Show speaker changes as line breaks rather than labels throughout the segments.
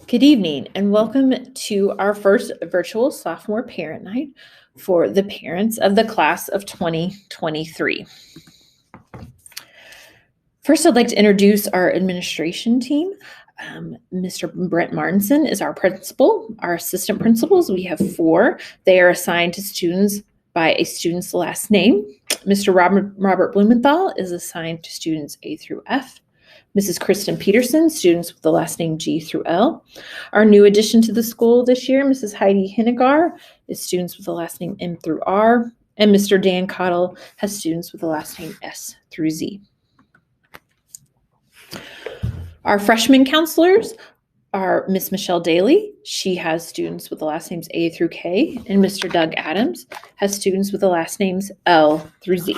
Good evening and welcome to our first virtual sophomore parent night for the parents of the class of 2023. First, I'd like to introduce our administration team. Mr. Brent Martinson is our principal. Our assistant principals, we have 4. They are assigned to students by a student's last name. Mr. Robert Blumenthal is assigned to students A through F. Mrs. Kristen Peterson, students with the last name G through L. Our new addition to the school this year, Mrs. Heidi Hinnegar, is students with the last name M through R. And Mr. Dan Cottle has students with the last name S through Z. Our freshman counselors are Miss Michelle Daly. She has students with the last names A through K. And Mr. Doug Adams has students with the last names L through Z.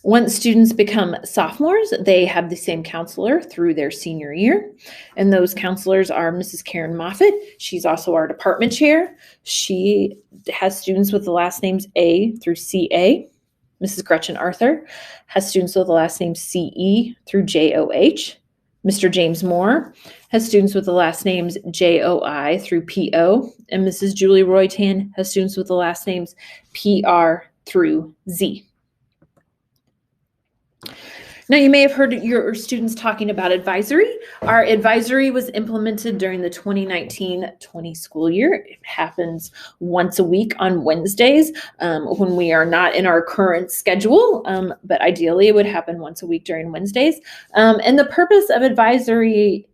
Once students become sophomores, they have the same counselor through their senior year. And those counselors are Mrs. Karen Moffitt. She's also our department chair. She has students with the last names A through CA. Mrs. Gretchen Arthur has students with the last names CE through JOH. Mr. James Moore has students with the last names JOI through PO. And Mrs. Julie Roytan has students with the last names PR through Z. Now, you may have heard your students talking about advisory. Our advisory was implemented during the 2019-20 school year. It happens once a week on Wednesdays when we are not in our current schedule, but ideally it would happen once a week during Wednesdays. And the purpose of advisory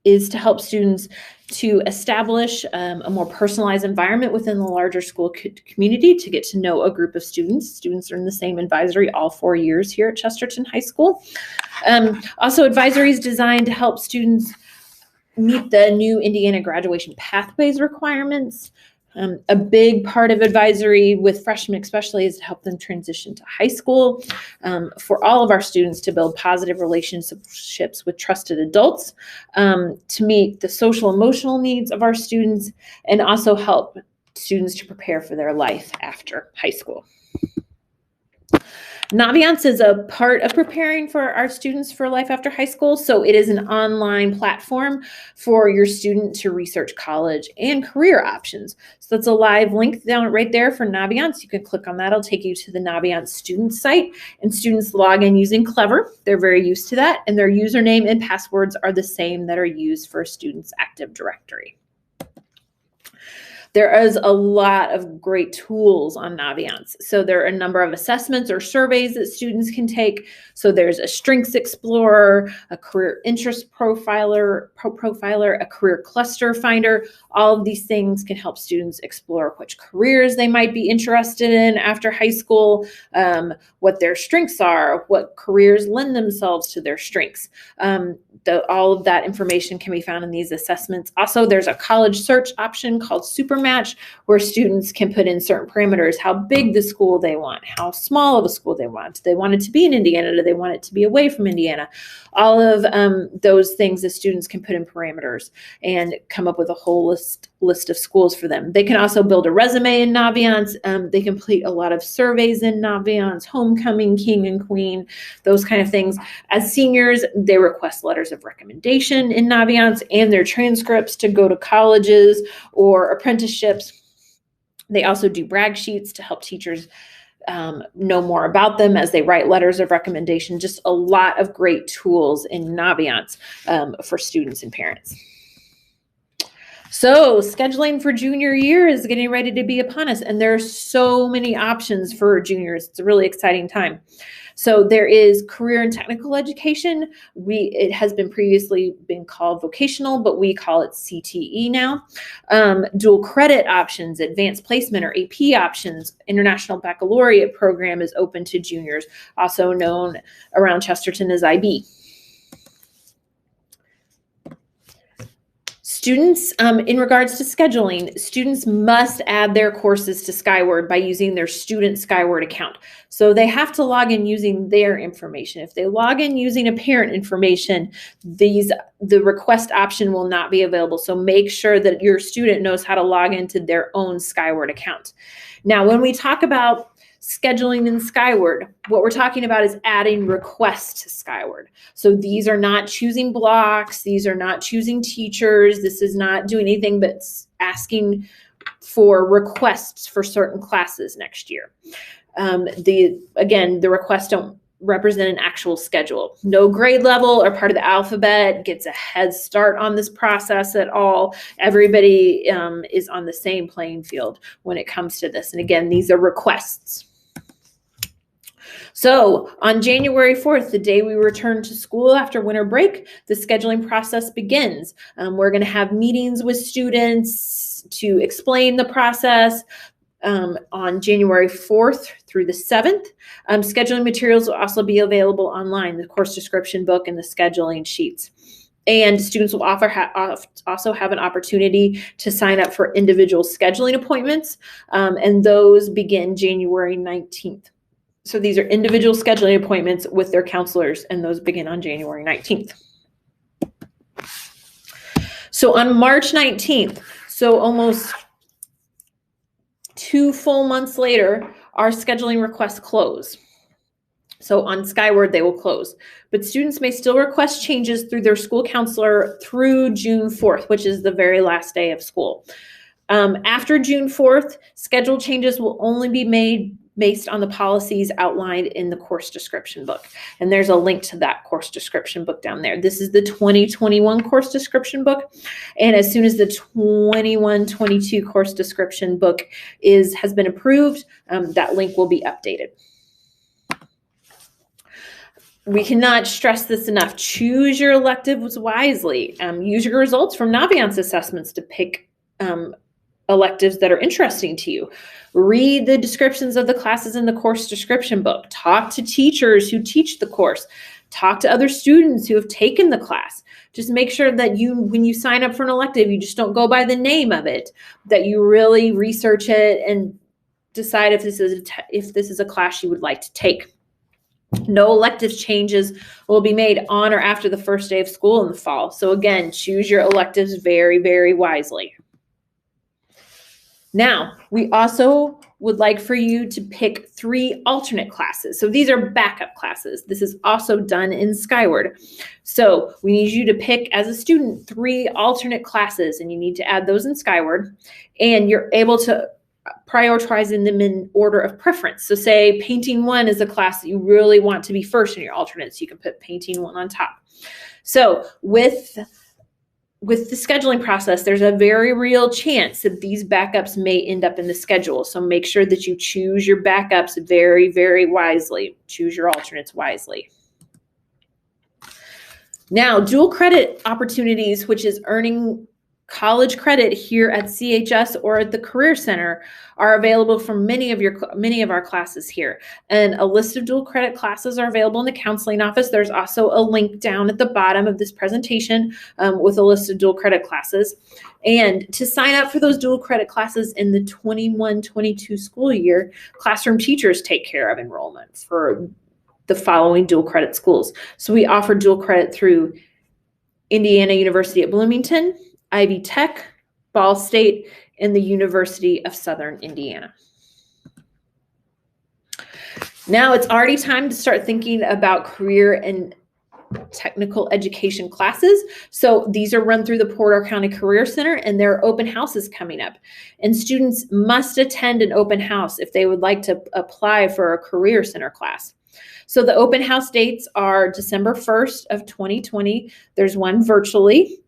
is to help students to establish a more personalized environment within the larger school community to get to know a group of students. Students are in the same advisory all 4 years here at Chesterton High School. Also, advisory is designed to help students meet the new Indiana graduation pathways requirements. A big part of advisory with freshmen especially is to help them transition to high school, for all of our students to build positive relationships with trusted adults, to meet the social emotional needs of our students, and also help students to prepare for their life after high school. Naviance is a part of preparing for our students for life after high school. So it is an online platform for your student to research college and career options. So that's a live link down right there for Naviance. You can click on that. It'll take you to the Naviance student site, and students log in using Clever. They're very used to that, and their username and passwords are the same that are used for a student's Active Directory. There is a lot of great tools on Naviance. So there are a number of assessments or surveys that students can take. So there's a Strengths Explorer, a Career Interest Profiler, a Career Cluster Finder. All of these things can help students explore which careers they might be interested in after high school, what their strengths are, what careers lend themselves to their strengths. All of that information can be found in these assessments. Also, there's a college search option called Supermatch, where students can put in certain parameters: how big the school they want, how small of a school they want. Do they want it to be in Indiana? Do they want it to be away from Indiana? All of those things the students can put in parameters and come up with a whole list of schools for them. They can also build a resume in Naviance. They complete a lot of surveys in Naviance, homecoming, king and queen, those kind of things. As seniors, they request letters of recommendation in Naviance and their transcripts to go to colleges or apprenticeships. They also do brag sheets to help teachers know more about them as they write letters of recommendation. Just a lot of great tools in Naviance for students and parents. So scheduling for junior year is getting ready to be upon us, and there are so many options for juniors. It's a really exciting time. So there is career and technical education. It has been previously been called vocational, but we call it CTE now. Dual credit options, advanced placement or AP options, international baccalaureate program is open to juniors, also known around Chesterton as IB. Students, in regards to scheduling, students must add their courses to Skyward by using their student Skyward account. So they have to log in using their information. If they log in using a parent information, the request option will not be available. So make sure that your student knows how to log into their own Skyward account. Now, when we talk about scheduling in Skyward, what we're talking about is adding requests to Skyward. So these are not choosing blocks. These are not choosing teachers. This is not doing anything but asking for requests for certain classes next year. The requests don't represent an actual schedule. No grade level or part of the alphabet gets a head start on this process at all. Everybody is on the same playing field when it comes to this. And again, these are requests. So on January 4th, the day we return to school after winter break, the scheduling process begins. We're going to have meetings with students to explain the process. On January 4th through the 7th. Scheduling materials will also be available online, the course description book and the scheduling sheets. And students will also have an opportunity to sign up for individual scheduling appointments, and those begin January 19th. So these are individual scheduling appointments with their counselors, and those begin on January 19th. So on March 19th, so almost 2 full months later, our scheduling requests close. So on Skyward, they will close. But students may still request changes through their school counselor through June 4th, which is the very last day of school. After June 4th, schedule changes will only be made based on the policies outlined in the course description book. And there's a link to that course description book down there. This is the 2021 course description book. And as soon as the 21-22 course description book has been approved, that link will be updated. We cannot stress this enough. Choose your electives wisely. Use your results from Naviance assessments to pick electives that are interesting to you. Read the descriptions of the classes in the course description book. Talk to teachers who teach the course. Talk to other students who have taken the class. Just make sure that when you sign up for an elective, you just don't go by the name of it, that you really research it and decide if this is a class you would like to take. No elective changes will be made on or after the first day of school in the fall. So again, choose your electives very, very wisely. Now, we also would like for you to pick 3 alternate classes. So these are backup classes. This is also done in Skyward. So we need you to pick, as a student, 3 alternate classes, and you need to add those in Skyward. And you're able to prioritize them in order of preference. So say Painting 1 is a class that you really want to be first in your alternates. You can put Painting 1 on top. So with the scheduling process, there's a very real chance that these backups may end up in the schedule. So make sure that you choose your backups very, very wisely. Choose your alternates wisely. Now, dual credit opportunities, which is earning college credit here at CHS or at the Career Center, are available for many of our classes here. And a list of dual credit classes are available in the counseling office. There's also a link down at the bottom of this presentation with a list of dual credit classes. And to sign up for those dual credit classes in the 21-22 school year, classroom teachers take care of enrollment for the following dual credit schools. So we offer dual credit through Indiana University at Bloomington, Ivy Tech, Ball State, and the University of Southern Indiana. Now it's already time to start thinking about career and technical education classes. So these are run through the Porter County Career Center, and there are open houses coming up. And students must attend an open house if they would like to apply for a Career Center class. So the open house dates are December 1st of 2020. There's one virtually.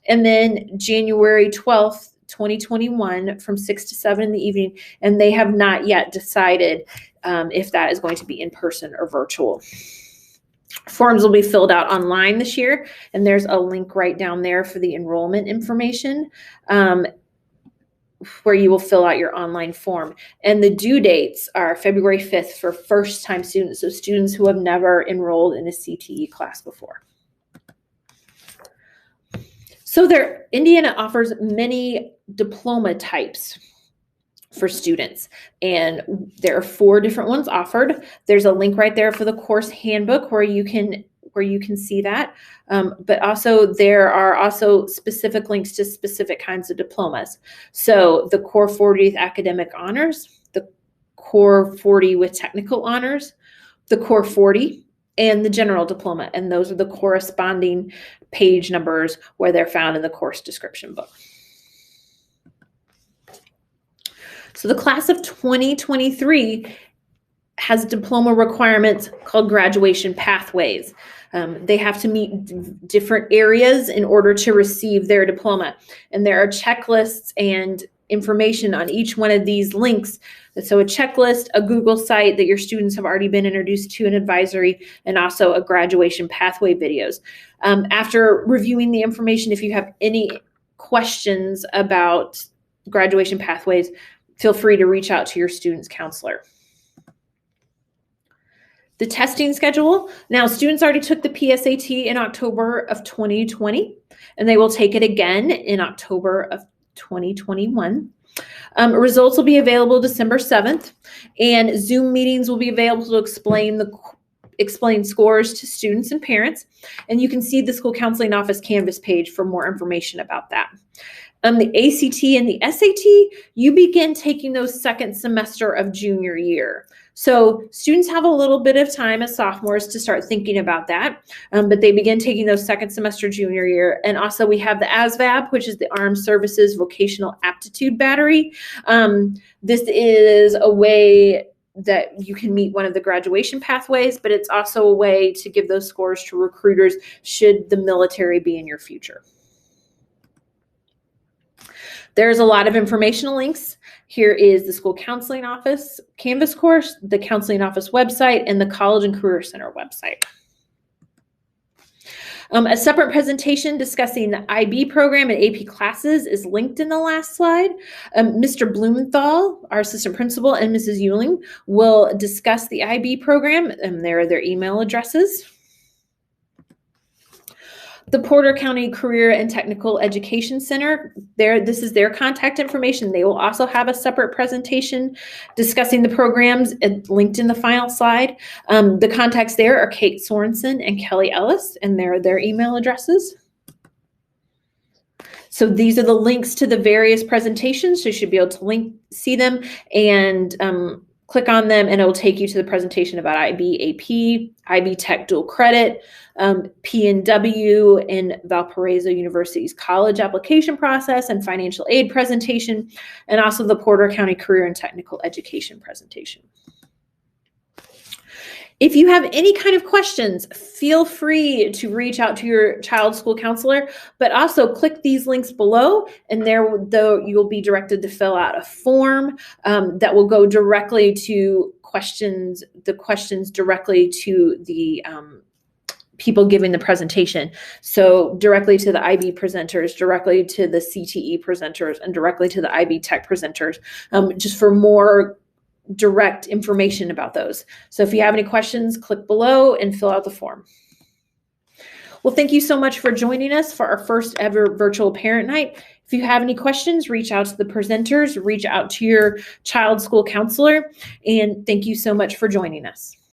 And then January 12th, 2021 from 6 to 7 in the evening. And they have not yet decided if that is going to be in person or virtual. Forms will be filled out online this year. And there's a link right down there for the enrollment information where you will fill out your online form. And the due dates are February 5th for first-time students, so students who have never enrolled in a CTE class before. So Indiana offers many diploma types for students, and there are 4 different ones offered. There's a link right there for the course handbook where you can see that, but also there are also specific links to specific kinds of diplomas. So the Core 40th Academic Honors, the Core 40 with technical honors, the Core 40, and the general diploma. And those are the corresponding page numbers where they're found in the course description book. So the class of 2023 has diploma requirements called graduation pathways. They have to meet different areas in order to receive their diploma. And there are checklists and information on each one of these links. So a checklist, a Google site that your students have already been introduced to, an advisory, and also a graduation pathway videos. After reviewing the information, if you have any questions about graduation pathways, feel free to reach out to your student's counselor. The testing schedule. Now, students already took the PSAT in October of 2020, and they will take it again in October of 2021. Results will be available December 7th, and Zoom meetings will be available to explain scores to students and parents. And you can see the school counseling office Canvas page for more information about that. The ACT and the SAT, you begin taking those second semester of junior year. So students have a little bit of time as sophomores to start thinking about that, but they begin taking those second semester junior year. And also we have the ASVAB, which is the Armed Services Vocational Aptitude Battery. This is a way that you can meet one of the graduation pathways, but it's also a way to give those scores to recruiters should the military be in your future. There's a lot of informational links. Here is the school counseling office Canvas course, the counseling office website, and the College and Career Center website. A separate presentation discussing the IB program and AP classes is linked in the last slide. Mr. Blumenthal, our assistant principal, and Mrs. Euling will discuss the IB program, and there are their email addresses. The Porter County Career and Technical Education Center, this is their contact information. They will also have a separate presentation discussing the programs linked in the final slide. The contacts there are Kate Sorensen and Kelly Ellis, and there are their email addresses. So these are the links to the various presentations. So you should be able to see them and click on them, and it will take you to the presentation about IB AP, IB Tech dual credit, P&W in Valparaiso University's college application process and financial aid presentation, and also the Porter County Career and Technical Education presentation. If you have any kind of questions, feel free to reach out to your child's school counselor, but also click these links below, and there you'll be directed to fill out a form that will go directly to questions directly to the people giving the presentation. So directly to the IB presenters, directly to the CTE presenters, and directly to the IB Tech presenters, just for more direct information about those. So if you have any questions, click below and fill out the form. Well, thank you so much for joining us for our first ever virtual parent night. If you have any questions, reach out to the presenters, reach out to your child's school counselor, and thank you so much for joining us.